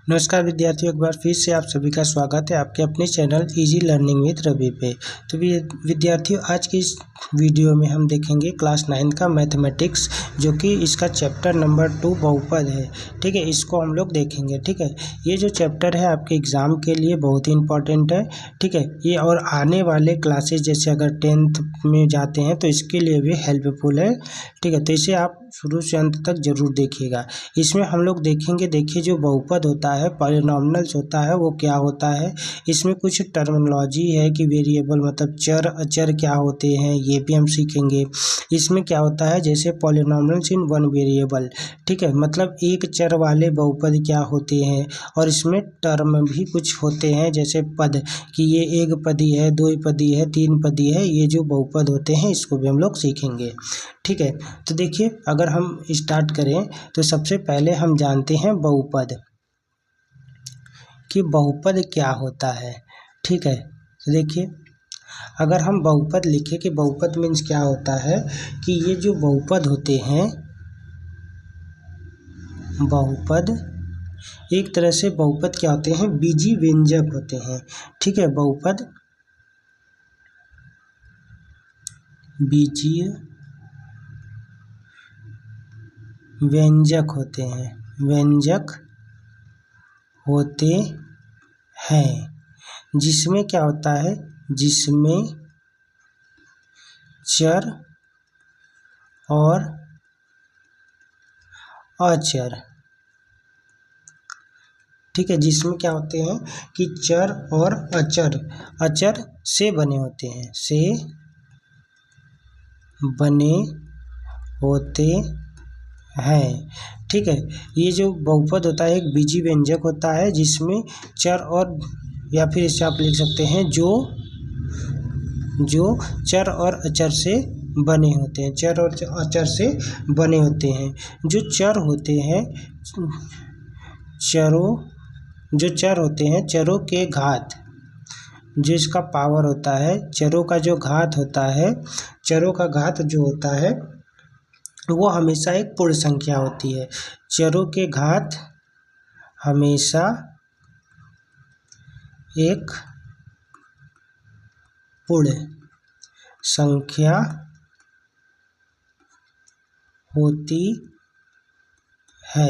नमस्कार विद्यार्थियों, एक बार फिर से आप सभी का स्वागत है आपके अपने channel easy learning with Ravi पे। तो विद्यार्थियों, आज की इस वीडियो में हम देखेंगे क्लास 9 का मैथमेटिक्स, जो कि इसका चैप्टर नंबर 2 बहुपद है। ठीक है, इसको हम लोग देखेंगे। ठीक है, ये जो चैप्टर है आपके एग्ज़ाम के लिए बहुत ही इंपॉर्टेंट है। ठीक है, ये और आने वाले क्लासेस जैसे अगर 10th में जाते हैं तो इसके लिए भी हेल्पफुल है। ठीक है, तो इसे आप शुरू से अंत तक जरूर देखिएगा। इसमें हम लोग देखेंगे, देखिए जो बहुपद होता है, पॉलिनॉमियल्स होता है, वो क्या होता है। इसमें कुछ टर्मिनोलॉजी है कि वेरिएबल मतलब चर अचर क्या होते हैं, ये भी हम सीखेंगे। इसमें क्या होता है, जैसे पॉलिनॉमियल्स इन वन वेरिएबल। ठीक है, मतलब एक चर वाले बहुपद क्या होते हैं। और इसमें टर्म भी कुछ होते हैं, जैसे पद कि ये एक पदी है, दो पदी है, तीन पदी है। ये जो बहुपद होते हैं इसको भी हम लोग सीखेंगे। ठीक है, तो देखिए अगर हम स्टार्ट करें तो सबसे पहले हम जानते हैं बहुपद कि बहुपद क्या होता है। ठीक है, तो देखिए अगर हम बहुपद लिखें कि बहुपद मीन्स क्या होता है, कि ये जो बहुपद होते हैं, बहुपद एक तरह से बहुपद क्या होते हैं, बीजी व्यंजक होते हैं। ठीक है, बहुपद बीजीय व्यंजक होते हैं, व्यंजक होते हैं, जिसमें क्या होता है, जिसमें चर और अचर। ठीक है, जिसमें क्या होते हैं कि चर और अचर, अचर से बने होते हैं, से बने होते हैं। ठीक है, ये जो बहुपद होता है एक बीजी व्यंजक होता है, जिसमें चर और, या फिर इसे आप लिख सकते हैं जो चर और अचर से बने होते हैं, चर और अचर से बने होते हैं। जो चर होते हैं, जो चर होते हैं, चरों के घात, जो इसका पावर होता है, चरों का जो घात होता है, चरों का घात जो होता है वो हमेशा एक पूर्ण संख्या होती है। चरों के घात हमेशा एक पूर्ण संख्या होती है।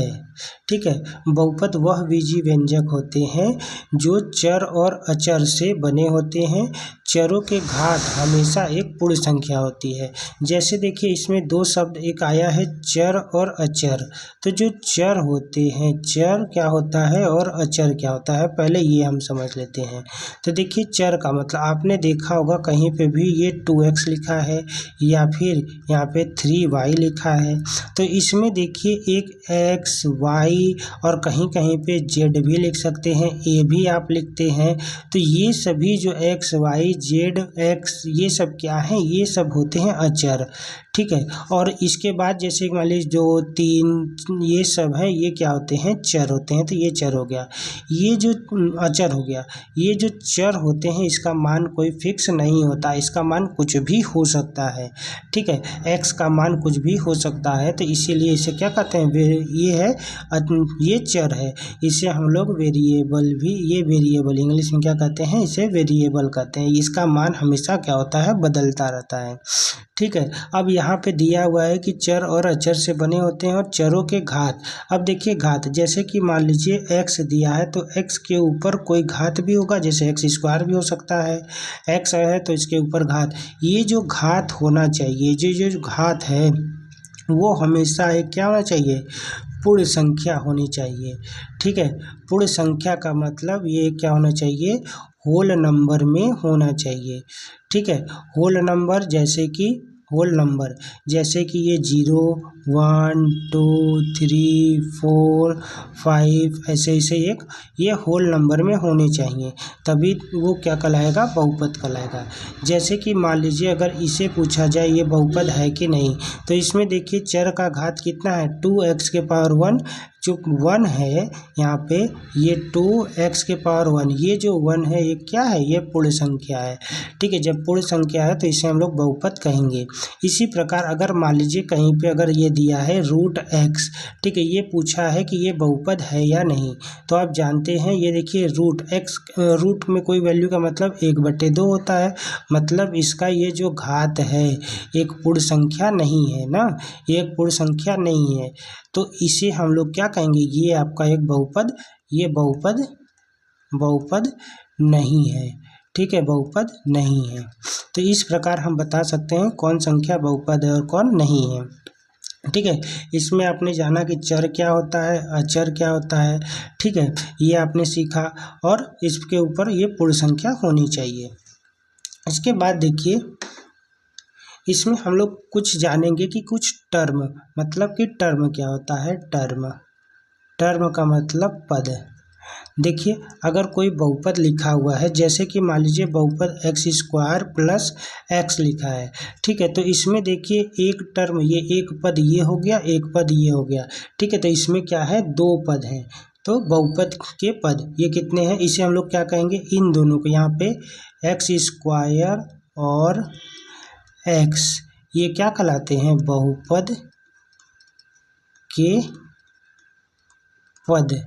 ठीक है, बहुपद वह बीजी व्यंजक होते हैं जो चर और अचर से बने होते हैं। चरों के घात हमेशा एक पूर्ण संख्या होती है। जैसे देखिए इसमें दो शब्द एक आया है, चर और अचर। तो जो चर होते हैं, चर क्या होता है और अचर क्या होता है, पहले ये हम समझ लेते हैं। तो देखिए चर का मतलब आपने देखा होगा कहीं पे भी ये 2x लिखा है या फिर यहाँ पे 3y लिखा है। तो इसमें देखिए एक x y और कहीं कहीं पे z भी लिख सकते हैं, a भी आप लिखते हैं। तो ये सभी जो x y z x ये सब क्या है, ये सब होते हैं अचर। ठीक है, और इसके बाद जैसे मान लीजिए 2 3 ये सब है, ये क्या होते हैं, चर होते हैं। तो ये चर हो गया, ये जो अचर हो गया। ये जो चर होते हैं इसका मान कोई फिक्स नहीं होता, इसका मान कुछ भी हो सकता है। ठीक है, x का मान कुछ भी हो सकता है, तो इसीलिए इसे क्या कहते हैं, ये है, ये चर है, इसे हम लोग वेरिएबल भी, ये वेरिएबल इंग्लिश में क्या कहते हैं, इसे वेरिएबल कहते हैं। इसका मान हमेशा क्या होता है, बदलता रहता है। ठीक है, अब यहाँ पे दिया हुआ है कि चर और अचर से बने होते हैं और चरों के घात। अब देखिए घात, जैसे कि मान लीजिए x दिया है तो x के ऊपर कोई घात भी होगा, जैसे x स्क्वायर भी हो सकता है, x है तो इसके ऊपर घात। ये जो घात होना चाहिए, जो घात है वो हमेशा एक क्या होना चाहिए, पूर्ण संख्या होनी चाहिए। ठीक है, पूर्ण संख्या का मतलब ये क्या होना चाहिए, होल नंबर में होना चाहिए। ठीक है, होल नंबर जैसे कि ये 0 1 2 3 4 5 ऐसे एक ये होल नंबर में होने चाहिए, तभी वो क्या कहलाएगा, बहुपद कहलाएगा। जैसे कि मान लीजिए अगर इसे पूछा जाए ये बहुपद है कि नहीं, तो इसमें देखिए चर का घात कितना है, 2x के पावर 1 जो 1 है यहाँ पे, ये 2x⁻1, ये जो 1 है ये क्या है, ये पूर्ण संख्या है। ठीक है, जब पूर्ण संख्या है तो इसे हम लोग बहुपद कहेंगे। इसी प्रकार अगर मान लीजिए कहीं पे अगर ये दिया है √x, ठीक है, ये पूछा है कि ये बहुपद है या नहीं, तो आप जानते हैं ये देखिए √x, रूट में कोई वैल्यू का मतलब 1/2 होता है, मतलब इसका ये जो घात है एक पूर्ण संख्या नहीं है ना, ये एक पूर्ण संख्या नहीं है, तो इसे हम लोग क्या कहेंगे, ये आपका एक बहुपद, ये बहुपद नहीं है। ठीक है, बहुपद नहीं है। तो इस प्रकार हम बता सकते हैं कौन संख्या बहुपद है और कौन नहीं है। ठीक है, इसमें आपने जाना कि चर क्या होता है, अचर क्या होता है। ठीक है, ये आपने सीखा, और इसके ऊपर ये पूर्ण संख्या होनी चाहिए। इसके बाद देखिए इसमें हम लोग कुछ जानेंगे कि कुछ टर्म, मतलब कि टर्म क्या होता है, टर्म का मतलब पद। देखिए अगर कोई बहुपद लिखा हुआ है, जैसे कि मान लीजिए बहुपद x² + x लिखा है, ठीक है, तो इसमें देखिए एक टर्म, ये एक पद ये हो गया, एक पद ये हो गया। ठीक है, तो इसमें क्या है, 2 पद हैं, तो बहुपद के पद ये कितने हैं, इसे हम लोग क्या कहेंगे, इन दोनों को, यहाँ पे x² और x ये क्या कहलाते हैं, बहुपद के पद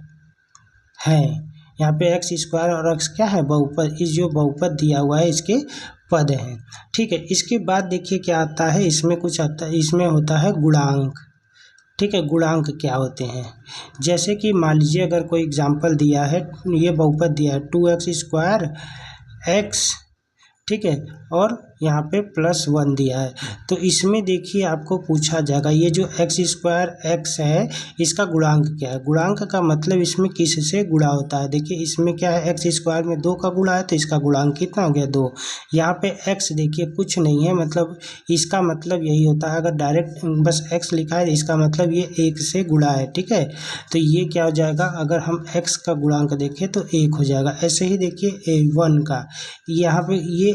हैं। यहाँ पे x² और x क्या है, बहुपद, इस जो बहुपद दिया हुआ है इसके पद हैं। ठीक है, इसके बाद देखिए क्या आता है, इसमें कुछ आता है, इसमें होता है गुणांक। ठीक है, गुणांक क्या होते हैं, जैसे कि मान लीजिए अगर कोई एग्जाम्पल दिया है, ये बहुपद दिया है 2x² x, ठीक है, और यहाँ पे +1 दिया है, तो इसमें देखिए आपको पूछा जाएगा ये जो x² x है इसका गुणांक क्या है। गुणांक का मतलब इसमें किस से गुणा होता है, देखिए इसमें क्या है, x² में 2 का गुणा है तो इसका गुणांक कितना हो गया, 2। यहाँ पे x देखिए कुछ नहीं है, मतलब इसका मतलब यही होता है, अगर डायरेक्ट बस x लिखा है इसका मतलब ये 1 से गुणा है। ठीक है, तो ये क्या हो जाएगा, अगर हम x का गुणांक देखें तो 1 हो जाएगा। ऐसे ही देखिए 1 का, यहाँ पे ये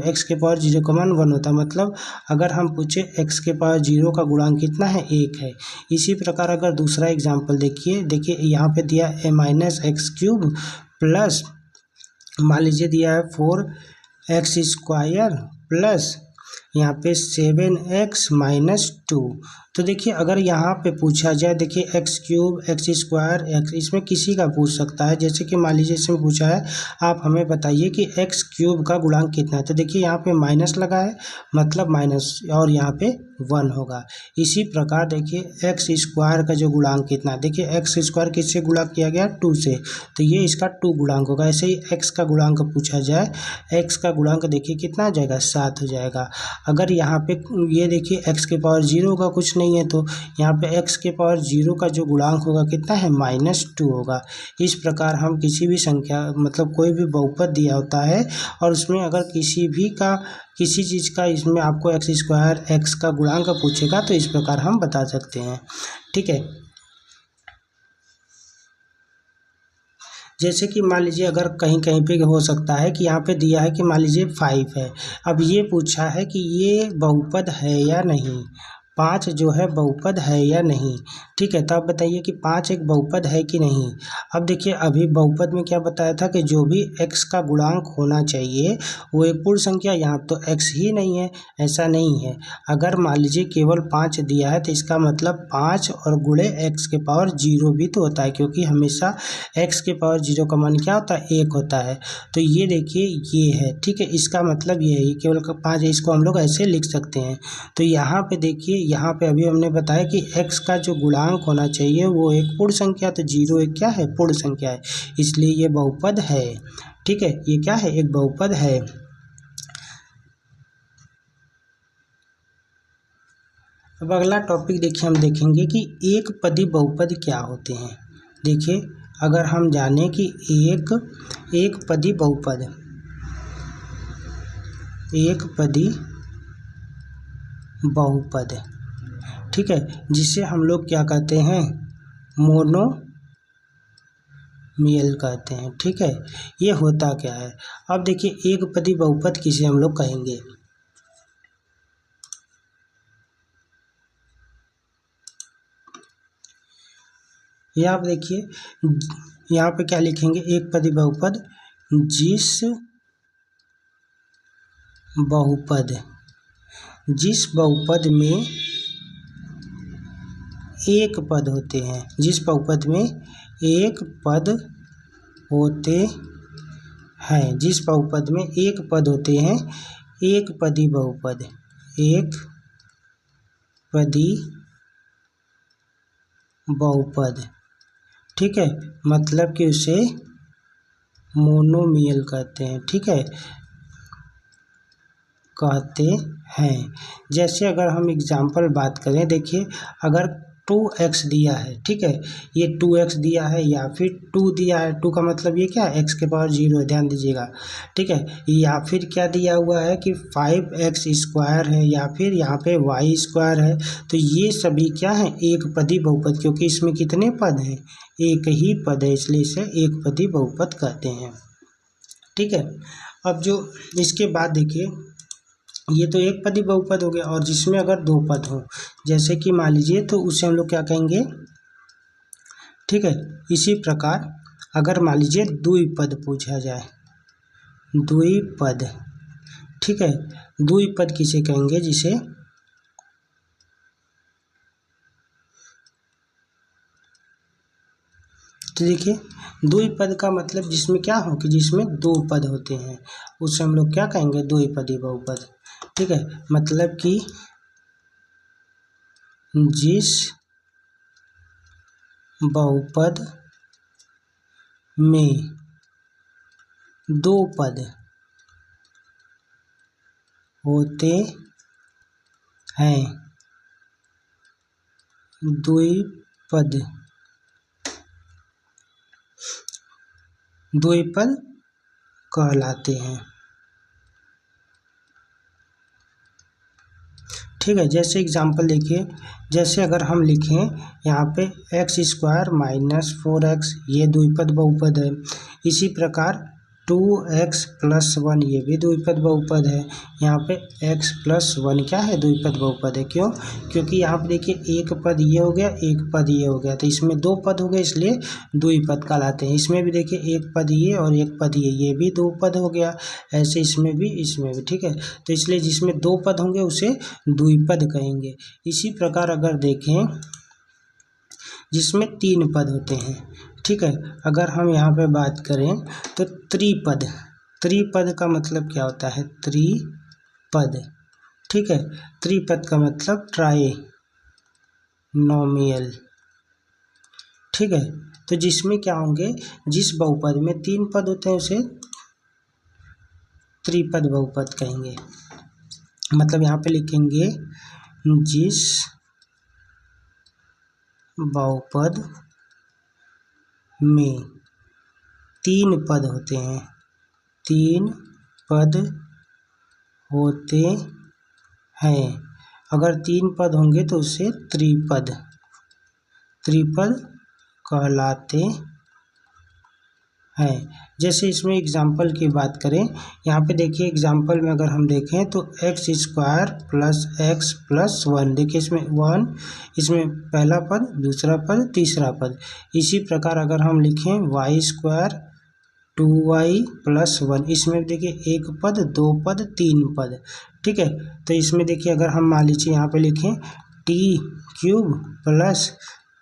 x⁻0 का मान 1 होता है, मतलब अगर हम पूछे x⁻0 का गुणांक कितना है, 1 है। इसी प्रकार अगर दूसरा एग्जाम्पल देखिए यहाँ पे दिया -x³ प्लस, मान लीजिए दिया है 4x² प्लस यहाँ पे 7x - 2, तो देखिए अगर यहाँ पे पूछा जाए, देखिए x³ x² x, इसमें किसी का पूछ सकता है, जैसे कि मान लीजिए इसमें पूछा है आप हमें बताइए कि x³ का गुणांक कितना है, तो देखिए यहाँ पे माइनस लगा है, मतलब माइनस, और यहाँ पे 1 होगा। इसी प्रकार देखिए x² का जो गुणांक कितना है, देखिए x² किससे गुणा किया गया, 2 से, तो ये इसका 2 गुणांक होगा। ऐसे ही x का गुणांक पूछा जाए, x का गुणांक देखिए कितना आ जाएगा, 7 हो जाएगा। अगर यहाँ पे ये देखिए x⁻0 का कुछ नहीं है, तो यहाँ पे x⁻0 का जो गुणांक होगा कितना है, -2 होगा। इस प्रकार हम किसी भी संख्या, मतलब कोई भी बहुपद दिया होता है और उसमें अगर किसी चीज़ का इसमें आपको x² x का गुणांक पूछेगा तो इस प्रकार हम बता सकते हैं। ठीक है, जैसे कि मान लीजिए अगर कहीं कहीं पे हो सकता है कि यहाँ पे दिया है कि मान लीजिए 5 है, अब ये पूछा है कि ये बहुपद है या नहीं, 5 जो है बहुपद है या नहीं। ठीक है, तो आप बताइए कि 5 एक बहुपद है कि नहीं। अब देखिए अभी बहुपद में क्या बताया था कि जो भी x का गुणांक होना चाहिए वो एक पूर्ण संख्या, यहाँ तो x ही नहीं है, ऐसा नहीं है। अगर मान लीजिए केवल 5 दिया है तो इसका मतलब 5 और गुणे x⁻0 भी तो होता है, क्योंकि हमेशा x⁻0 का मान क्या होता है, 1 होता है। तो ये देखिए ये है, ठीक है, इसका मतलब ये है, केवल 5 है, इसको हम लोग ऐसे लिख सकते हैं। तो यहाँ पे देखिए, यहाँ पे अभी हमने बताया कि x का जो गुणांक होना चाहिए वो एक पूर्ण संख्या, तो 0 एक क्या है, पूर्ण संख्या है, इसलिए ये बहुपद है। ठीक है, ये क्या है, एक बहुपद है। अब अगला टॉपिक देखिए, हम देखेंगे कि एक पदी बहुपद क्या होते हैं। देखिए अगर हम जाने कि एक पदी बहुपद, एक पदी बहुपद, ठीक है, जिसे हम लोग क्या कहते हैं, मोनोमियल कहते हैं। ठीक है, ये होता क्या है, अब देखिए एक पदी बहुपद किसे हम लोग कहेंगे। या आप देखिए यहाँ पे क्या लिखेंगे, एक पदी बहुपद जिस बहुपद में एक पद होते हैं, जिस बहुपद में एक पद होते हैं, जिस बहुपद में एक पद होते हैं, एक पदी बहुपद, एक पदी बहुपद, ठीक है, मतलब कि उसे मोनोमियल कहते हैं, ठीक है, कहते हैं। जैसे अगर हम एग्जाम्पल बात करें, देखिए अगर 2x दिया है, ठीक है, ये 2x दिया है या फिर 2 दिया है, 2 का मतलब ये क्या है, x के पावर 0 है, ध्यान दीजिएगा, ठीक है, या फिर क्या दिया हुआ है कि 5x स्क्वायर है, या फिर यहाँ पे y स्क्वायर है, तो ये सभी क्या है, एक पदी बहुपद, क्योंकि इसमें कितने पद हैं, एक ही पद है, इसलिए इसे एक पदी बहुपद कहते हैं, ठीक है। अब जो इसके बाद देखिए, ये तो एक पदी बहुपद हो गया, और जिसमें अगर दो पद हो, जैसे कि मान लीजिए, तो उसे हम लोग क्या कहेंगे, ठीक है। इसी प्रकार अगर मान लीजिए द्विपद पूछा जाए, द्विपद, ठीक है, द्विपद किसे कहेंगे, जिसे तो देखिए द्विपद का मतलब जिसमें क्या हो कि जिसमें दो पद होते हैं, उसे हम लोग क्या कहेंगे, द्विपदी बहुपद, ठीक है, मतलब कि जिस बहुपद में दो पद होते हैं, द्विपद कहलाते हैं, ठीक है। जैसे एग्जांपल देखिए, जैसे अगर हम लिखें यहाँ पे x स्क्वायर माइनस 4x, ये द्विपद बहुपद है। इसी प्रकार 2x प्लस 1, ये भी द्विपद बहुपद है। यहाँ पे x प्लस 1 क्या है, द्विपद बहुपद है। क्यों? क्योंकि यहाँ पे देखिए एक पद ये हो गया, एक पद ये हो गया, तो इसमें दो पद हो गए, इसलिए द्विपद कहलाते हैं। इसमें भी देखिए एक पद ये और एक पद ये भी दो पद हो गया, ऐसे इसमें भी, ठीक है। तो इसलिए जिसमें दो पद होंगे उसे द्विपद कहेंगे। इसी प्रकार अगर देखें जिसमें तीन पद होते हैं, ठीक है, अगर हम यहाँ पे बात करें तो त्रिपद, त्रिपद का मतलब क्या होता है, त्रिपद, ठीक है, त्रिपद का मतलब ट्राइनोमियल, ठीक है। तो जिसमें क्या होंगे, जिस बहुपद में तीन पद होते हैं उसे त्रिपद बहुपद कहेंगे। मतलब यहाँ पे लिखेंगे जिस बहुपद में तीन पद होते हैं, तीन पद होते हैं, अगर तीन पद होंगे तो उसे त्रिपद कहलाते हैं। जैसे इसमें एग्जाम्पल की बात करें, यहाँ पे देखिए एग्जाम्पल में अगर हम देखें तो x square plus x plus 1, देखिए इसमें 1, इसमें पहला पद, दूसरा पद, तीसरा पद। इसी प्रकार अगर हम लिखें y स्क्वायर 2y प्लस 1, इसमें देखिए एक पद, दो पद, तीन पद, ठीक है। तो इसमें देखिए अगर हम मान लीजिए यहाँ पे लिखें t cube plus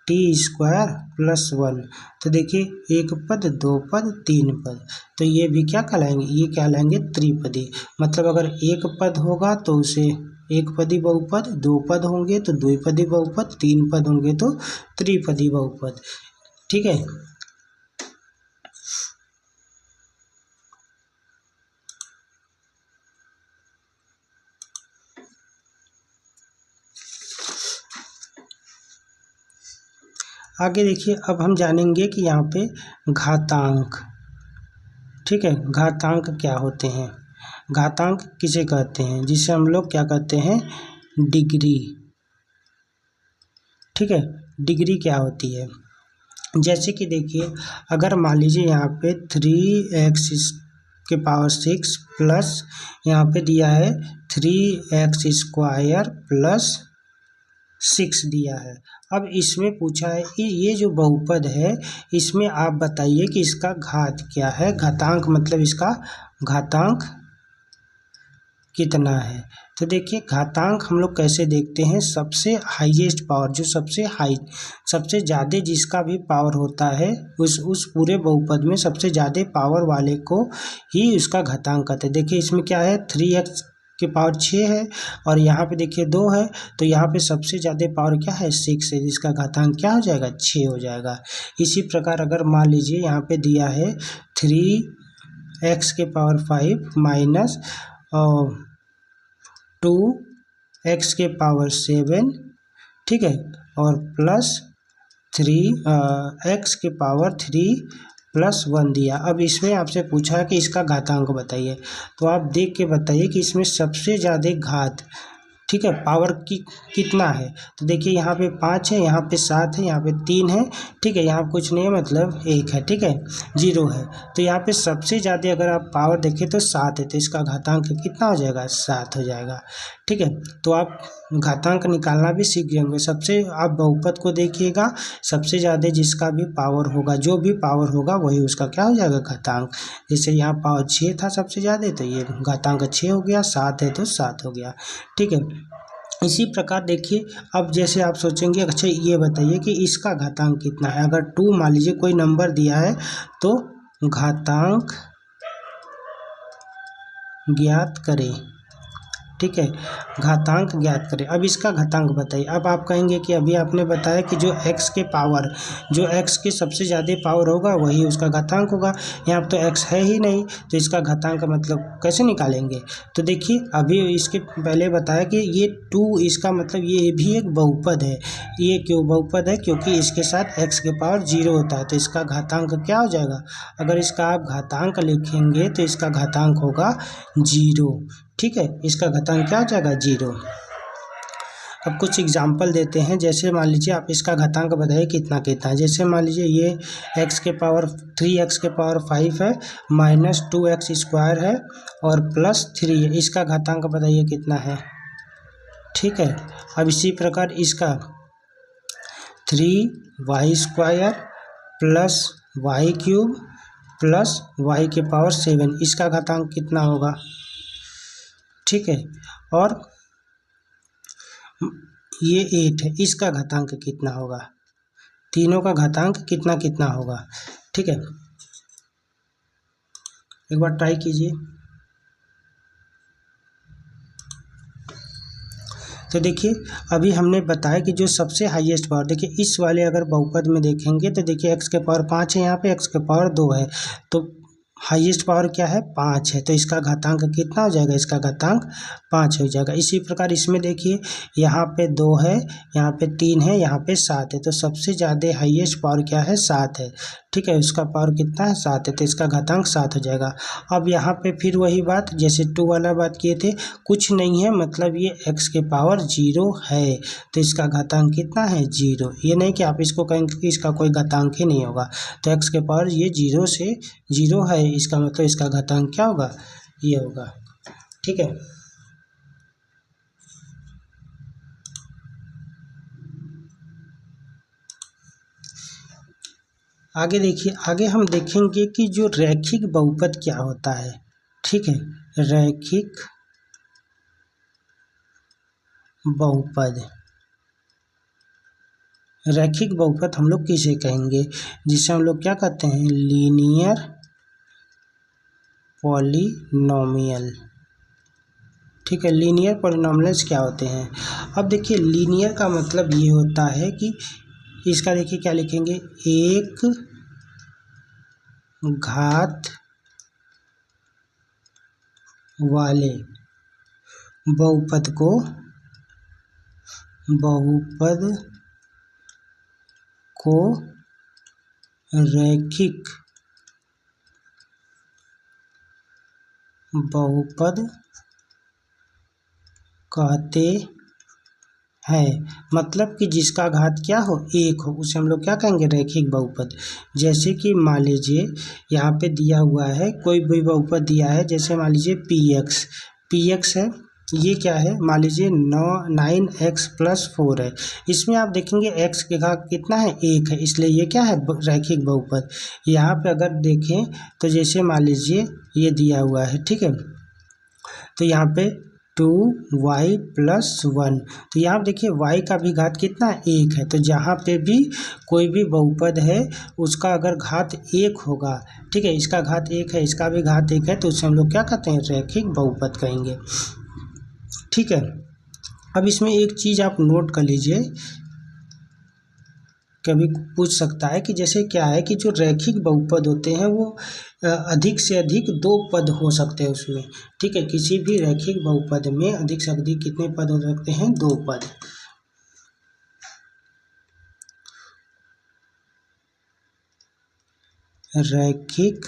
T square plus 1, तो देखिए एक पद, दो पद, तीन पद, तो ये भी क्या कहलाएंगे, ये कहलाएंगे त्रिपदी। मतलब अगर एक पद होगा तो उसे एक पदी बहुपद, दो पद होंगे तो द्विपदी बहुपद, तीन पद होंगे तो त्रिपदी बहुपद, ठीक है। आगे देखिए, अब हम जानेंगे कि यहाँ पे घातांक, ठीक है, घातांक क्या होते हैं। घातांक किसे कहते हैं, जिसे हम लोग क्या कहते हैं, डिग्री, ठीक है। डिग्री क्या होती है, जैसे कि देखिए अगर मान लीजिए यहाँ पे 3x के पावर 6 प्लस यहाँ पे दिया है 3x स्क्वायर प्लस 6 दिया है। अब इसमें पूछा है कि ये जो बहुपद है इसमें आप बताइए कि इसका घात क्या है, घातांक मतलब इसका घातांक कितना है। तो देखिए घातांक हम लोग कैसे देखते हैं, सबसे हाईएस्ट पावर जो सबसे ज़्यादा जिसका भी पावर होता है उस पूरे बहुपद में सबसे ज़्यादा पावर वाले को ही उसका घातांक कहते हैं। देखिए इसमें क्या है 3x की पावर 6 है और यहाँ पे देखिए 2 है, तो यहाँ पे सबसे ज़्यादा पावर क्या है 6 है, जिसका घातांक क्या हो जाएगा 6 हो जाएगा। इसी प्रकार अगर मान लीजिए यहाँ पे दिया है 3x के पावर 5 माइनस 2x के पावर 7, ठीक है, और प्लस 3x के पावर 3 प्लस 1 दिया। अब इसमें आपसे पूछा है कि इसका घातांक बताइए, तो आप देख के बताइए कि इसमें सबसे ज़्यादा घात, ठीक है, पावर की कितना है। तो देखिए यहाँ पे 5 है, यहाँ पे 7 है, यहाँ पे 3 है, ठीक है, यहाँ कुछ नहीं है मतलब 1 है, ठीक है, 0 है। तो यहाँ पे सबसे ज़्यादा अगर आप पावर देखें तो 7 है, तो इसका घातांक कितना हो जाएगा 7 हो जाएगा, ठीक है। तो आप घातांक निकालना भी सीख जाएंगे। सबसे आप बहुपद को देखिएगा, सबसे ज़्यादा जिसका भी पावर होगा, जो भी पावर होगा वही उसका क्या हो जाएगा घातांक। जैसे यहाँ पावर 6 था सबसे ज़्यादा, तो ये घातांक 6 हो गया, 7 है तो 7 हो गया, ठीक है। इसी प्रकार देखिए अब जैसे आप सोचेंगे अच्छा ये बताइए कि इसका घातांक कितना है। अगर 2 मान लीजिए कोई नंबर दिया है तो घातांक ज्ञात करें, ठीक है, घातांक ज्ञात करें। अब इसका घातांक बताइए। अब आप कहेंगे कि अभी आपने बताया कि जो x के पावर, जो x के सबसे ज़्यादा पावर होगा वही उसका घातांक होगा। यहाँ पर तो x है ही नहीं, तो इसका घातांक मतलब कैसे निकालेंगे। तो देखिए अभी इसके पहले बताया कि ये 2 इसका मतलब ये भी एक बहुपद है। ये क्यों बहुपद है, क्योंकि इसके साथ x के पावर 0 होता है, तो इसका घातांक क्या हो जाएगा। अगर इसका आप घातांक लिखेंगे तो इसका घातांक होगा 0, ठीक है, इसका घातांक क्या हो जाएगा 0। अब कुछ एग्जाम्पल देते हैं, जैसे मान लीजिए आप इसका घातांक बताइए कितना कितना है। जैसे मान लीजिए ये x के पावर 3x के पावर 5 है माइनस 2x स्क्वायर है और प्लस 3 है, इसका घातांक बताइए कितना है, ठीक है। अब इसी प्रकार इसका 3y square plus y cube plus y के पावर 7, इसका घातांक कितना होगा, ठीक है। और ये 8 है, इसका घातांक कितना होगा, तीनों का घातांक कितना कितना होगा, ठीक है। एक बार ट्राई कीजिए। तो देखिए अभी हमने बताया कि जो सबसे हाईएस्ट पावर, देखिए इस वाले अगर बहुपद में देखेंगे तो देखिए x के पावर 5 है, यहाँ पे x के पावर 2 है, तो हाईएस्ट पावर क्या है 5 है, तो इसका घातांक कितना हो जाएगा, इसका घातांक 5 हो जाएगा। इसी प्रकार इसमें देखिए यहाँ पे 2 है, यहाँ पे 3 है, यहाँ पे 7 है, तो सबसे ज़्यादा हाईएस्ट पावर क्या है 7 है, ठीक है, उसका पावर कितना है 7 है, तो इसका घातांक 7 हो जाएगा। अब यहाँ पे फिर वही बात जैसे 2 वाला बात किए थे, कुछ नहीं है मतलब ये x के पावर 0 है, तो इसका घातांक कितना है 0। ये नहीं कि आप इसको कहेंगे कि इसका कोई घातांक ही नहीं होगा, तो x के पावर ये 0 से 0 है, इसका मतलब इसका घातांक क्या होगा ये होगा, ठीक है। आगे देखिए, आगे हम देखेंगे कि जो रैखिक बहुपद क्या होता है, ठीक है, रैखिक बहुपद, रैखिक बहुपद हम लोग किसे कहेंगे, जिसे हम लोग क्या कहते हैं लीनियर पॉलिनोमियल, ठीक है। लीनियर पॉलिनोमियल्स क्या होते हैं। अब देखिए लीनियर का मतलब ये होता है कि इसका देखिए क्या लिखेंगे, एक घात वाले बहुपद को रैखिक बहुपद कहते हैं। मतलब कि जिसका घात क्या हो 1 हो, उसे हम लोग क्या कहेंगे रैखिक बहुपद। जैसे कि मान लीजिए यहाँ पे दिया हुआ है कोई भी बहुपद दिया है, जैसे मान लीजिए px है, ये क्या है, मान लीजिए 9x+4 है। इसमें आप देखेंगे x के घात कितना है, 1 है, इसलिए ये क्या है, रैखिक बहुपद। यहाँ पे अगर देखें तो जैसे मान लीजिए ये दिया हुआ है, ठीक है, तो यहाँ पे 2y+1, तो यहाँ पे देखिए y का भी घात कितना, 1 है। तो जहाँ पे भी कोई भी बहुपद है उसका अगर घात 1 होगा, ठीक है, इसका घात 1 है, इसका भी घात 1 है, तो उसे हम लोग क्या कहते हैं, रैखिक बहुपद कहेंगे, ठीक है। अब इसमें एक चीज़ आप नोट कर लीजिए, कभी पूछ सकता है कि जैसे क्या है कि जो रैखिक बहुपद होते हैं वो अधिक से अधिक 2 पद हो सकते हैं उसमें, ठीक है। किसी भी रैखिक बहुपद में अधिक से अधिक कितने पद हो सकते हैं, 2 पद। रैखिक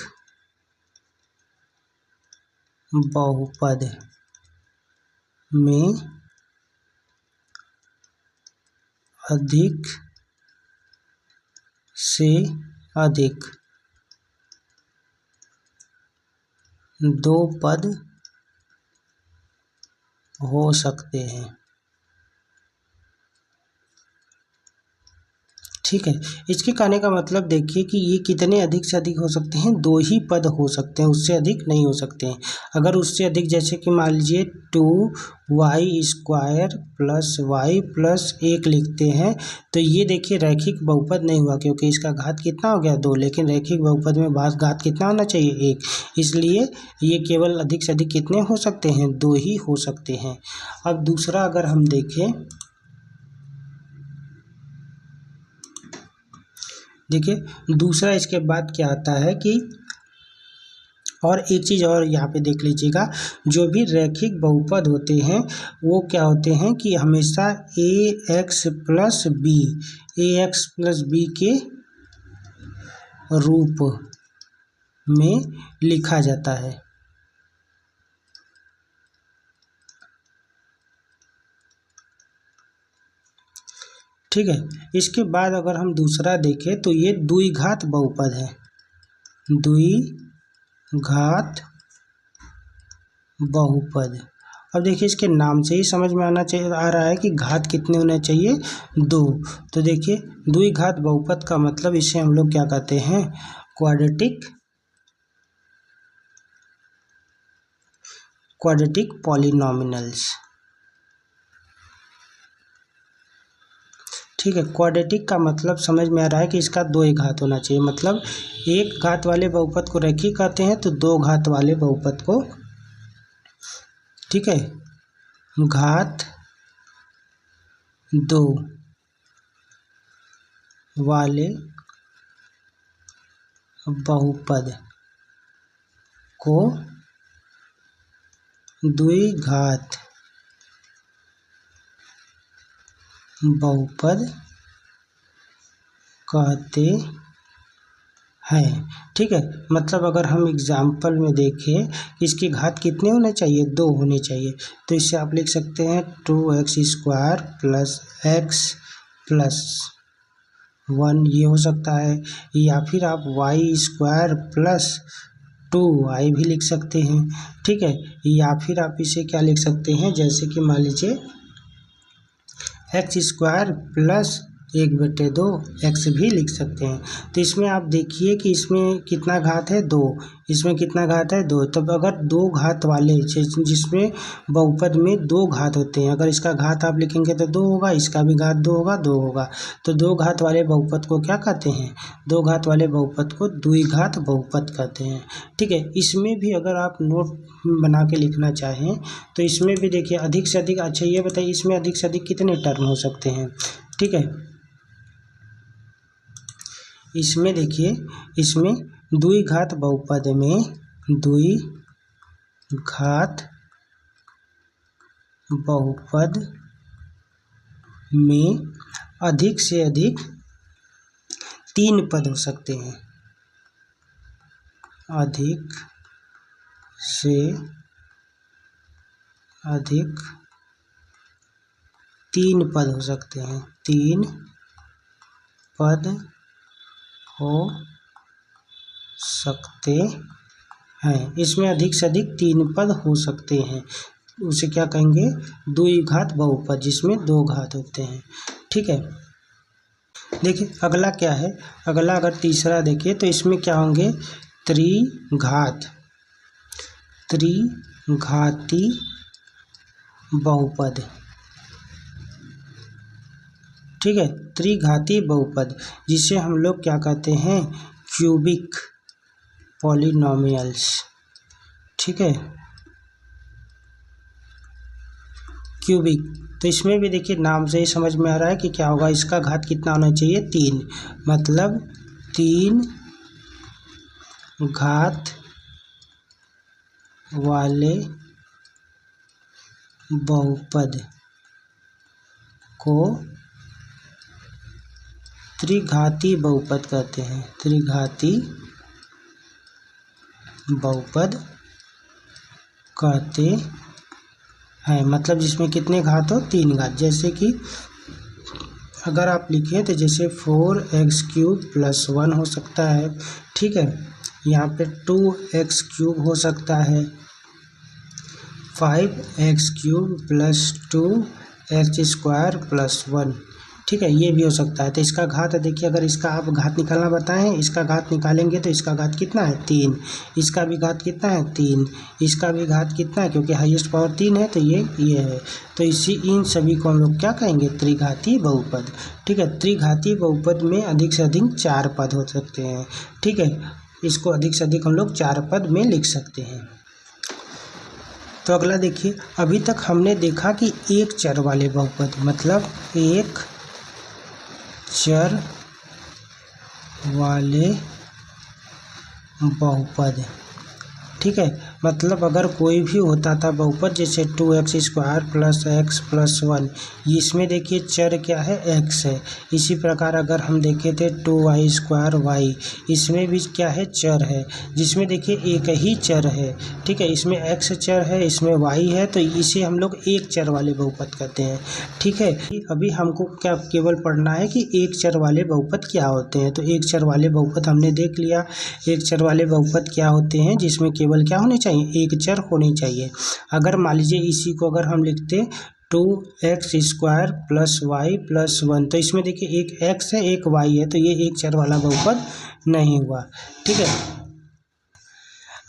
बहुपद में अधिक से अधिक 2 पद हो सकते हैं, ठीक है। इसके कहने का मतलब देखिए कि ये कितने अधिक से अधिक हो सकते हैं, 2 ही पद हो सकते हैं, उससे अधिक नहीं हो सकते हैं। अगर उससे अधिक, जैसे कि मान लीजिए 2y² + y+1 लिखते हैं, तो ये देखिए रैखिक बहुपद नहीं हुआ, क्योंकि इसका घात कितना हो गया, 2, लेकिन रैखिक बहुपद में घात कितना होना चाहिए, 1, इसलिए ये केवल अधिक से अधिक कितने हो सकते हैं, 2 ही हो सकते हैं। अब दूसरा अगर हम देखें, देखिए दूसरा इसके बाद क्या आता है कि, और एक चीज़ और यहाँ पे देख लीजिएगा, जो भी रैखिक बहुपद होते हैं वो क्या होते हैं कि हमेशा ax+b के रूप में लिखा जाता है, ठीक है। इसके बाद अगर हम दूसरा देखें तो ये द्विघात बहुपद है, द्विघात बहुपद। अब देखिए इसके नाम से ही समझ में आ रहा है कि घात कितने होने चाहिए, 2। तो देखिए द्विघात बहुपद का मतलब इसे हम लोग क्या कहते हैं, क्वाड्रेटिक पॉलिनॉमिनल्स, ठीक है। क्वाड्रेटिक का मतलब समझ में आ रहा है कि इसका 2 ही घात होना चाहिए, मतलब 1 घात वाले बहुपद को रैखिक कहते हैं, तो 2 घात वाले बहुपद को, ठीक है, घात 2 वाले बहुपद को द्विघात बहुपद कहते हैं, ठीक है। मतलब अगर हम एग्जाम्पल में देखें, इसकी घात कितने होने चाहिए, 2 होने चाहिए, तो इससे आप लिख सकते हैं 2x² + x+1, ये हो सकता है, या फिर आप y² + 2y भी लिख सकते हैं, ठीक है। या फिर आप इसे क्या लिख सकते हैं, जैसे कि मान लीजिए x² + 1/2 x भी लिख सकते हैं। तो इसमें आप देखिए कि इसमें कितना घात है, 2, इसमें कितना घात है, 2। तब अगर 2 घात वाले, जिसमें बहुपद में 2 घात होते हैं, अगर इसका घात आप लिखेंगे तो 2 होगा, इसका भी घात 2 होगा, 2 होगा, तो 2 घात वाले बहुपद को क्या कहते हैं, 2 घात वाले बहुपद को द्विघात बहुपद कहते हैं, ठीक है। इसमें भी अगर आप नोट बना के लिखना चाहें तो इसमें भी देखिए अधिक से अधिक, अच्छा ये बताइए इसमें अधिक से अधिक कितने टर्म हो सकते हैं, ठीक है। इसमें देखिए, इसमें द्विघात बहुपद में, द्विघात बहुपद में अधिक से अधिक 3 पद हो सकते हैं, अधिक से अधिक 3 पद हो सकते हैं, 3 पद हो सकते हैं, इसमें अधिक से अधिक 3 पद हो सकते हैं, उसे क्या कहेंगे, द्विघात बहुपद जिसमें दो घात होते हैं। ठीक है, देखिए अगला क्या है, अगला अगर तीसरा देखिए तो इसमें क्या होंगे, त्रिघाती बहुपद। ठीक है, त्रिघाती बहुपद जिसे हम लोग क्या कहते हैं, क्यूबिक पॉलिनोमियल्स। ठीक है, क्यूबिक। तो इसमें भी देखिए नाम से ही समझ में आ रहा है कि क्या होगा, इसका घात कितना होना चाहिए, 3, मतलब 3 घात वाले बहुपद को त्रिघाती बहुपद कहते हैं, त्रिघाती बहुपद कहते हैं, मतलब जिसमें कितने घात हो, 3 घात। जैसे कि अगर आप लिखें तो जैसे 4x³ + 1 हो सकता है। ठीक है, यहाँ पे 2x³ हो सकता है, 5x³ + 2x² + 1। ठीक है, ये भी हो सकता है। तो इसका घात देखिए, अगर इसका आप घात निकालना बताएं, इसका घात निकालेंगे तो इसका घात कितना है, 3, इसका भी घात कितना है, 3, इसका भी घात कितना है, क्योंकि हाईएस्ट पावर 3 है तो ये है। तो इन सभी को हम लोग क्या कहेंगे, त्रिघाती बहुपद। ठीक है, त्रिघाती बहुपद में अधिक से अधिक 4 पद हो सकते हैं। ठीक है, इसको अधिक से अधिक हम लोग 4 पद में लिख सकते हैं। तो अगला देखिए, अभी तक हमने देखा कि एक चर वाले बहुपद, मतलब एक चर वाले बहुपद। ठीक है, मतलब अगर कोई भी होता था बहुपद, जैसे 2x² + x + 1, इसमें देखिए चर क्या है, x है। इसी प्रकार अगर हम देखे थे 2y² y, इसमें भी क्या है, चर है, जिसमें देखिए एक ही चर है। ठीक है, इसमें x चर है, इसमें y है, तो इसे हम लोग एक चर वाले बहुपद कहते हैं। ठीक है, अभी हमको क्या केवल पढ़ना है कि एक चर वाले बहुपद क्या होते हैं। तो एक चर वाले बहुपद हमने देख लिया, एक चर वाले बहुपद क्या होते हैं, जिसमें केवल क्या होने चाहिए, एक चर होनी चाहिए। अगर मान लीजिए इसी को अगर हम लिखते 2x² + y + 1, तो इसमें देखिए एक x है, एक y है, तो ये एक चर वाला बहुपद नहीं हुआ। ठीक है,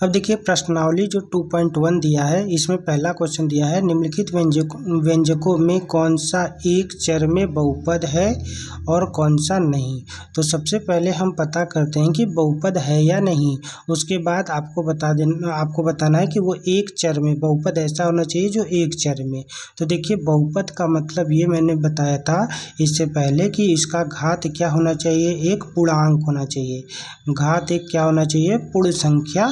अब देखिए प्रश्नावली जो 2.1 दिया है, इसमें पहला क्वेश्चन दिया है, निम्नलिखित व्यंजकों में कौन सा एक चर में बहुपद है और कौन सा नहीं। तो सबसे पहले हम पता करते हैं कि बहुपद है या नहीं, उसके बाद आपको बताना है कि वो एक चर में, बहुपद ऐसा होना चाहिए जो एक चर में। तो देखिए बहुपद का मतलब ये मैंने बताया था इससे पहले कि इसका घात क्या होना चाहिए, एक पूर्णांक होना चाहिए। घात एक क्या होना चाहिए, पूर्ण संख्या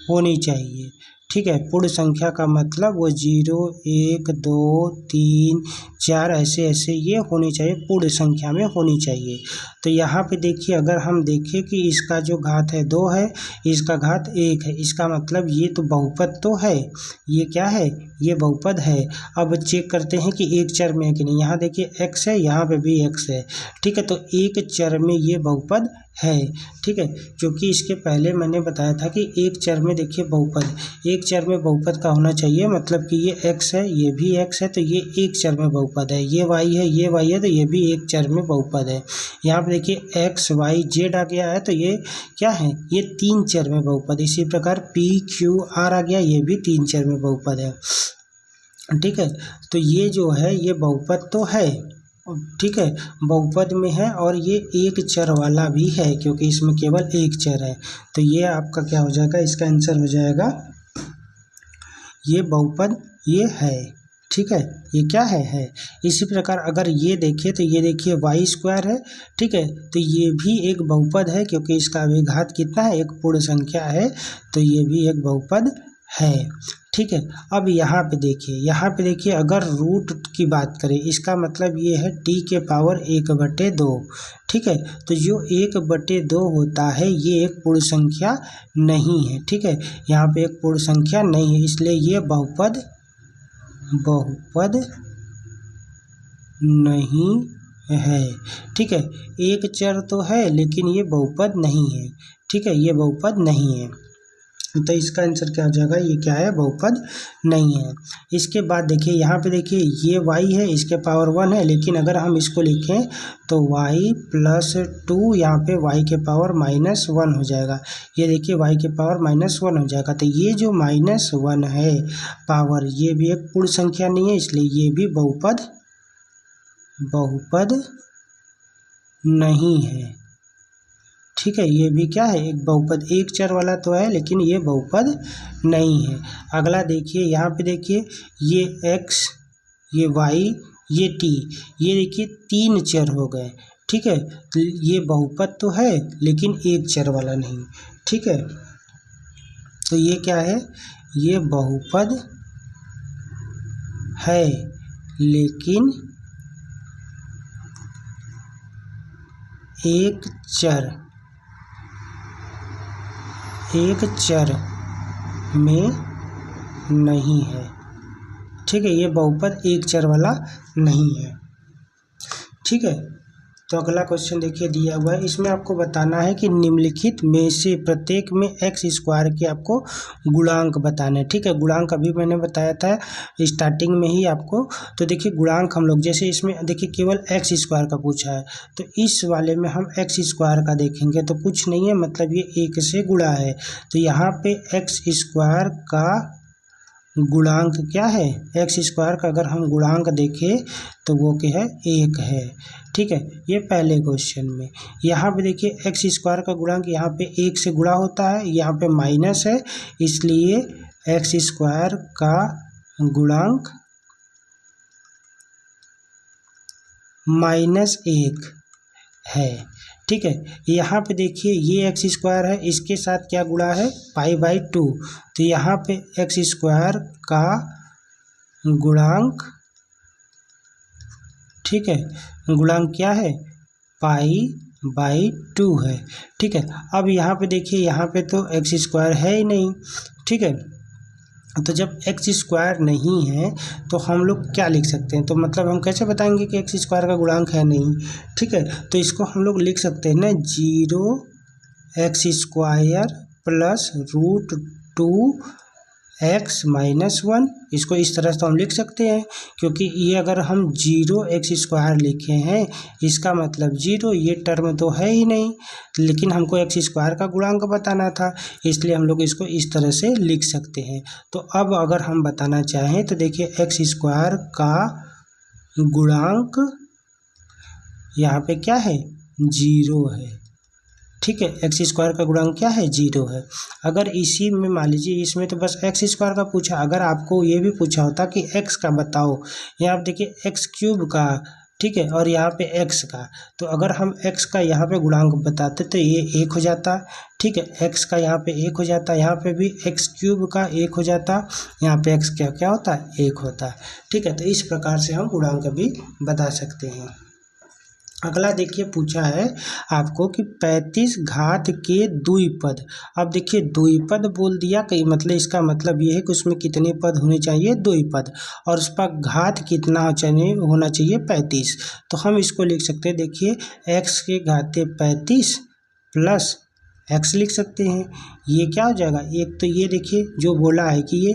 होनी चाहिए। ठीक है, पूर्ण संख्या का मतलब वो 0, 1, 2, 3, 4 ऐसे ऐसे ये होनी चाहिए, पूर्ण संख्या में होनी चाहिए। तो यहाँ पे देखिए, अगर हम देखें कि इसका जो घात है 2 है, इसका घात 1 है, इसका मतलब ये तो बहुपद तो है, ये क्या है, ये बहुपद है। अब चेक करते हैं कि एक चर में है कि नहीं। यहाँ देखिए x है, यहाँ पे भी x है। ठीक है, तो एक चर में ये बहुपद है। ठीक है, क्योंकि इसके पहले मैंने बताया था कि एक चर में देखिए बहुपद, एक चर में बहुपद का होना चाहिए, मतलब कि ये x है, ये भी x है, तो ये एक चर में बहुपद है। ये y है, ये y है, तो ये भी एक चर में बहुपद है। यहाँ पे देखिए x, y, z आ गया है, तो ये क्या है, ये 3 चर में बहुपद। इसी प्रकार p, q, r आ गया, ये भी 3 चर में बहुपद है। ठीक है, तो ये जो है ये बहुपद तो है, ठीक है, बहुपद में है, और ये एक चर वाला भी है, क्योंकि इसमें केवल एक चर है। तो ये आपका क्या हो जाएगा, इसका आंसर हो जाएगा, ये बहुपद ये है। ठीक है, ये क्या है। इसी प्रकार अगर ये देखें तो ये देखिए y² है। ठीक है, तो ये भी एक बहुपद है, क्योंकि इसका भी घात कितना है, एक पूर्ण संख्या है, तो ये भी एक बहुपद है। ठीक है, अब यहाँ पे देखिए, अगर रूट की बात करें, इसका मतलब ये है t के पावर 1/2। ठीक है, तो जो 1/2 होता है ये एक पूर्ण संख्या नहीं है। ठीक है, यहाँ पे एक पूर्ण संख्या नहीं है, इसलिए ये बहुपद नहीं है। ठीक है, एक चर तो है लेकिन ये बहुपद नहीं है। ठीक है, ये बहुपद नहीं है। तो इसका आंसर क्या हो जाएगा, ये क्या है, बहुपद नहीं है। इसके बाद देखिए यहाँ पे देखिए ये y है, इसके पावर 1 है, लेकिन अगर हम इसको लिखें तो y प्लस 2 यहाँ पे y के पावर -1 हो जाएगा। ये देखिए y के पावर -1 हो जाएगा। तो ये जो -1 है पावर, ये भी एक पूर्ण संख्या नहीं है, इसलिए ये भी बहुपद नहीं है। ठीक है, ये भी क्या है, एक बहुपद, एक चर वाला तो है लेकिन ये बहुपद नहीं है। अगला देखिए यहाँ पे देखिए ये x, ये y, ये t, ये देखिए 3 चर हो गए। ठीक है, तो ये बहुपद तो है लेकिन एक चर वाला नहीं। ठीक है, तो ये क्या है, ये बहुपद है लेकिन एक चर में नहीं है। ठीक है, ये बहुपद एक चर वाला नहीं है। ठीक है, तो अगला क्वेश्चन देखिए दिया हुआ है, इसमें आपको बताना है कि निम्नलिखित में से प्रत्येक में एक्स स्क्वायर के आपको गुणांक बताना है। ठीक है, गुणांक अभी मैंने बताया था स्टार्टिंग में ही आपको। तो देखिए गुणांक हम लोग, जैसे इसमें देखिए केवल एक्स स्क्वायर का पूछा है, तो इस वाले में हम एक्स स्क्वायर का देखेंगे तो कुछ नहीं है, मतलब ये 1 से गुणा है। तो यहाँ पे एक्स स्क्वायर का गुणांक क्या है, एक्स स्क्वायर का अगर हम गुणांक देखें तो वो क्या है, 1 है। ठीक है, ये पहले क्वेश्चन में। यहाँ पे देखिए एक्स स्क्वायर का गुणांक यहाँ पे 1 से गुणा होता है, यहाँ पे माइनस है, इसलिए एक्स स्क्वायर का गुणांक -1 है। ठीक है, यहाँ पे देखिए ये एक्स स्क्वायर है, इसके साथ क्या गुणा है, π/2। तो यहाँ पे एक्स स्क्वायर का गुणांक, ठीक है, गुणांक क्या है, π/2 है। ठीक है, अब यहाँ पे देखिए यहाँ पे तो एक्स स्क्वायर है ही नहीं। ठीक है, तो जब एक्स स्क्वायर नहीं है तो हम लोग क्या लिख सकते हैं, तो मतलब हम कैसे बताएंगे कि एक्स स्क्वायर का गुणांक है नहीं। ठीक है, तो इसको हम लोग लिख सकते हैं ना, 0x² प्लस √2x-1। इसको इस तरह से हम लिख सकते हैं, क्योंकि ये अगर हम 0x² लिखे हैं इसका मतलब 0, ये टर्म तो है ही नहीं, लेकिन हमको एक्स स्क्वायर का गुणांक बताना था, इसलिए हम लोग इसको इस तरह से लिख सकते हैं। तो अब अगर हम बताना चाहें तो देखिए एक्स स्क्वायर का गुणांक यहाँ पे क्या है, 0 है। ठीक है, एक्स स्क्वायर का गुणांक क्या है, 0 है। अगर इसी में मान लीजिए इसमें तो बस एक्स स्क्वायर का पूछा, अगर आपको ये भी पूछा होता कि एक्स का बताओ, यहाँ आप देखिए x³ का, ठीक है, और यहाँ पे x का, तो अगर हम x का यहाँ पे गुणांक बताते तो ये 1 हो जाता। ठीक है, x का यहाँ पे 1 हो जाता, यहाँ पे भी x³ का 1 हो जाता, यहाँ पे x क्या होता है, 1 होता है। ठीक है, तो इस प्रकार से हम गुणांक भी बता सकते हैं। अगला देखिए पूछा है आपको कि 35 घात के द्विपद। अब देखिए द्विपद बोल दिया कि मतलब इसका मतलब ये है कि उसमें कितने पद होने चाहिए, द्विपद, और उस पर घात कितना होना चाहिए, 35। तो हम इसको लिख सकते हैं, देखिए x के घाते 35 प्लस x लिख सकते हैं। ये क्या हो जाएगा, एक तो ये देखिए जो बोला है कि ये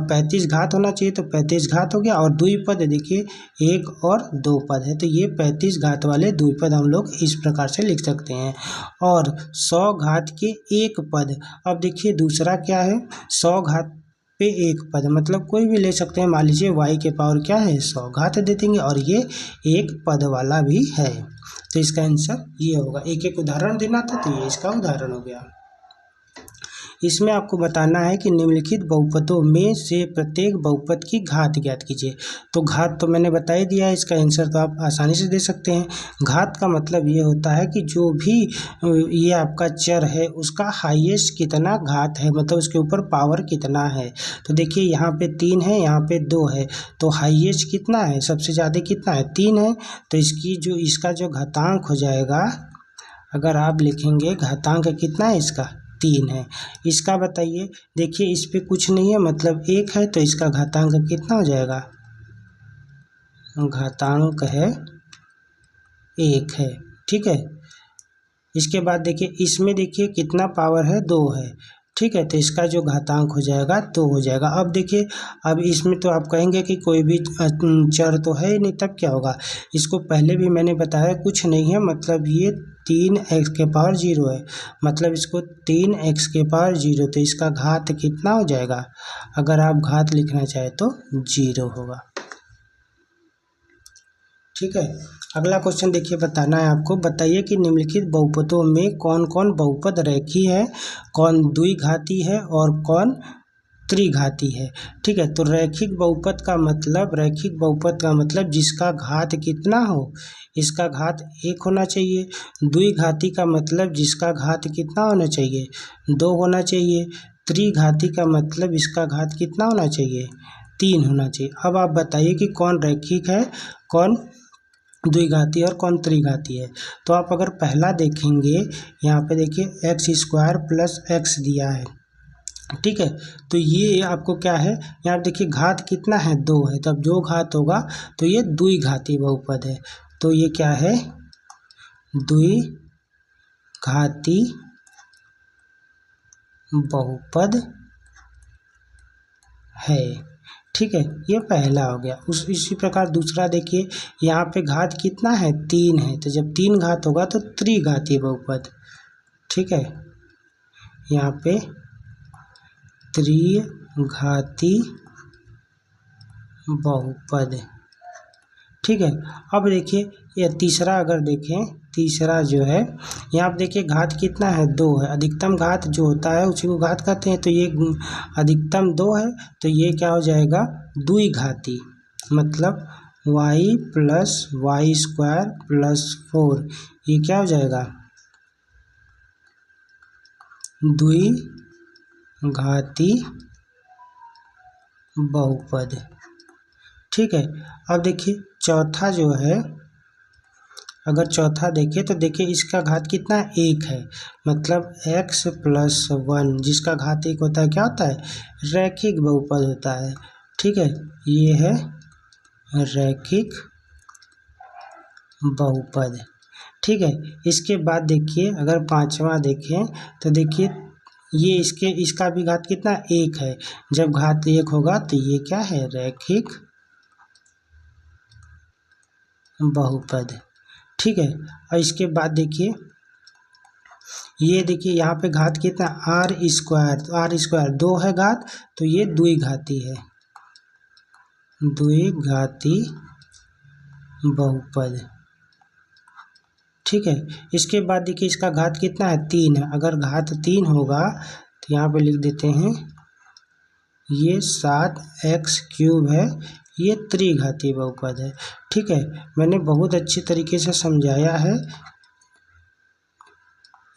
35 घात होना चाहिए, तो 35 घात हो गया, और द्विपद देखिए 1 और 2 पद है, तो ये 35 घात वाले द्विपद हम लोग इस प्रकार से लिख सकते हैं। और 100 घात के 1 पद, अब देखिए दूसरा क्या है, 100 घात पे 1 पद, मतलब कोई भी ले सकते हैं। मान लीजिए y के पावर क्या है, 100 घात दे देंगे, और ये 1 पद वाला भी है, तो इसका आंसर ये होगा। एक एक उदाहरण देना था, तो ये इसका उदाहरण हो गया। इसमें आपको बताना है कि निम्नलिखित बहुपदों में से प्रत्येक बहुपद की घात ज्ञात कीजिए। तो घात तो मैंने बता ही दिया है, इसका आंसर तो आप आसानी से दे सकते हैं। घात का मतलब ये होता है कि जो भी ये आपका चर है उसका हाईएस्ट कितना घात है, मतलब उसके ऊपर पावर कितना है। तो देखिए यहाँ पे 3 है, यहाँ पे 2 है, तो हाईएस्ट कितना है, सबसे ज़्यादा कितना है, 3 है। तो इसका जो घातांक हो जाएगा, अगर आप लिखेंगे घातांक कितना है इसका, 3 है। इसका बताइए, देखिए इस पे कुछ नहीं है, मतलब 1 है, तो इसका घातांक कितना हो जाएगा, घातांक है 1 है। ठीक है, इसके बाद देखिए इसमें देखिए कितना पावर है, 2 है। ठीक है। तो इसका जो घातांक हो जाएगा 2 हो जाएगा। अब देखिए, अब इसमें तो आप कहेंगे कि कोई भी चर तो है ही नहीं, तब क्या होगा। इसको पहले भी मैंने बताया, कुछ नहीं है, मतलब ये 3x के पावर 0 है, मतलब इसको 3x के पावर 0, तो इसका घात कितना हो जाएगा, अगर आप घात लिखना चाहे तो 0 होगा। ठीक है। अगला क्वेश्चन देखिए, बताना है आपको, बताइए कि निम्नलिखित बहुपदों में कौन कौन बहुपद रेखीय है, कौन द्विघाती है और कौन त्रिघाती है। ठीक है। तो रैखिक बहुपद का मतलब जिसका घात कितना हो, इसका घात 1 होना चाहिए। द्विघाती का मतलब जिसका घात कितना होना चाहिए, 2 होना चाहिए। त्रिघाती का मतलब इसका घात कितना होना चाहिए, 3 होना चाहिए। अब आप बताइए कि कौन रैखिक है, कौन द्विघाती और कौन त्रिघाती है। तो आप अगर पहला देखेंगे, यहाँ पे देखिए x² प्लस x दिया है। ठीक है। तो ये आपको क्या है, यहाँ देखिए घात कितना है, 2 है, तब जो घात होगा तो ये द्विघाती बहुपद है। तो ये क्या है, द्विघाती बहुपद है। ठीक है, ये पहला हो गया। इसी प्रकार दूसरा देखिए, यहाँ पे घात कितना है, 3 है, तो जब 3 घात होगा तो त्रिघाती बहुपद। ठीक है, यहाँ पे त्रिघाती बहुपद। ठीक है। अब देखिए, ये तीसरा अगर देखें, तीसरा जो है, यहाँ पे देखिए घात कितना है, 2 है। अधिकतम घात जो होता है उसी को घात कहते हैं, तो ये अधिकतम 2 है, तो ये क्या हो जाएगा, द्विघाती, मतलब y प्लस y² प्लस 4, ये क्या हो जाएगा, द्विघाती बहुपद। ठीक है। अब देखिए चौथा जो है, अगर चौथा देखें तो देखिए इसका घात कितना है, 1 है, मतलब x प्लस 1, जिसका घात 1 होता है, क्या होता है, रैखिक बहुपद होता है। ठीक है, ये है रैखिक बहुपद। ठीक है। इसके बाद देखिए, अगर पांचवा देखें तो देखिए ये इसका भी घात कितना, 1 है, जब घात 1 होगा तो ये क्या है, रैखिक बहुपद। ठीक है। और इसके बाद देखिए, ये देखिए यहाँ पे घात कितना, r², तो r² 2 है घात, तो ये द्विघाती है, द्विघाती बहुपद। ठीक है। इसके बाद देखिए इसका घात कितना है, 3 है, अगर घात 3 होगा तो यहाँ पे लिख देते हैं, ये 7x³ है, ये त्रिघाती बहुपद है। ठीक है, मैंने बहुत अच्छी तरीके से समझाया है,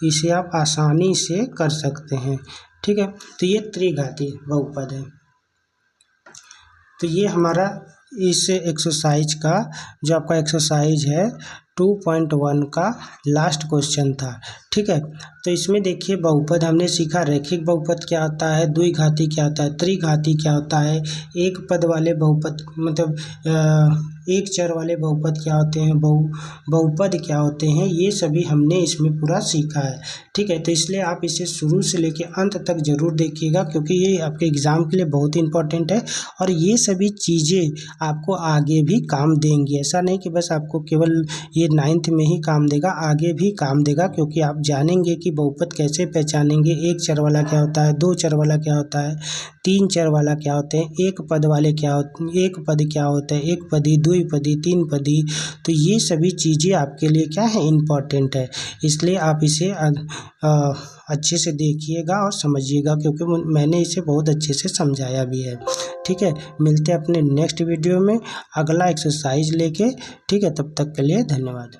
इसे आप आसानी से कर सकते हैं। ठीक है, तो ये त्रिघाती बहुपद है। तो ये हमारा इस एक्सरसाइज का, जो आपका एक्सरसाइज है 2.1 का लास्ट क्वेश्चन था। ठीक है। तो इसमें देखिए बहुपद हमने सीखा, रैखिक बहुपद क्या होता है, द्विघाती क्या होता है, त्रिघाती क्या होता है, एक पद वाले बहुपद मतलब एक चर वाले बहुपद क्या होते हैं, बहुपद क्या होते हैं, ये सभी हमने इसमें पूरा सीखा है। ठीक है। तो इसलिए आप इसे शुरू से लेकर अंत तक जरूर देखिएगा, क्योंकि ये आपके एग्ज़ाम के लिए बहुत इंपॉर्टेंट है, और ये सभी चीज़ें आपको आगे भी काम देंगी। ऐसा नहीं कि बस आपको केवल ये 9th में ही काम देगा, आगे भी काम देगा, क्योंकि आप जानेंगे कि बहुपद कैसे पहचानेंगे, एक चर वाला क्या होता है, 2 चर वाला क्या होता है, 3 चर वाला क्या होते हैं, एक पद वाले क्या होते हैं, एक पद क्या होता है, एक पदी, द्विपदी, 3 पदी। तो ये सभी चीज़ें आपके लिए क्या है, इम्पॉर्टेंट है। इसलिए आप इसे अच्छे से देखिएगा और समझिएगा, क्योंकि मैंने इसे बहुत अच्छे से समझाया भी है। ठीक है, मिलते हैं अपने नेक्स्ट वीडियो में अगला एक्सरसाइज लेके। ठीक है, तब तक के लिए धन्यवाद।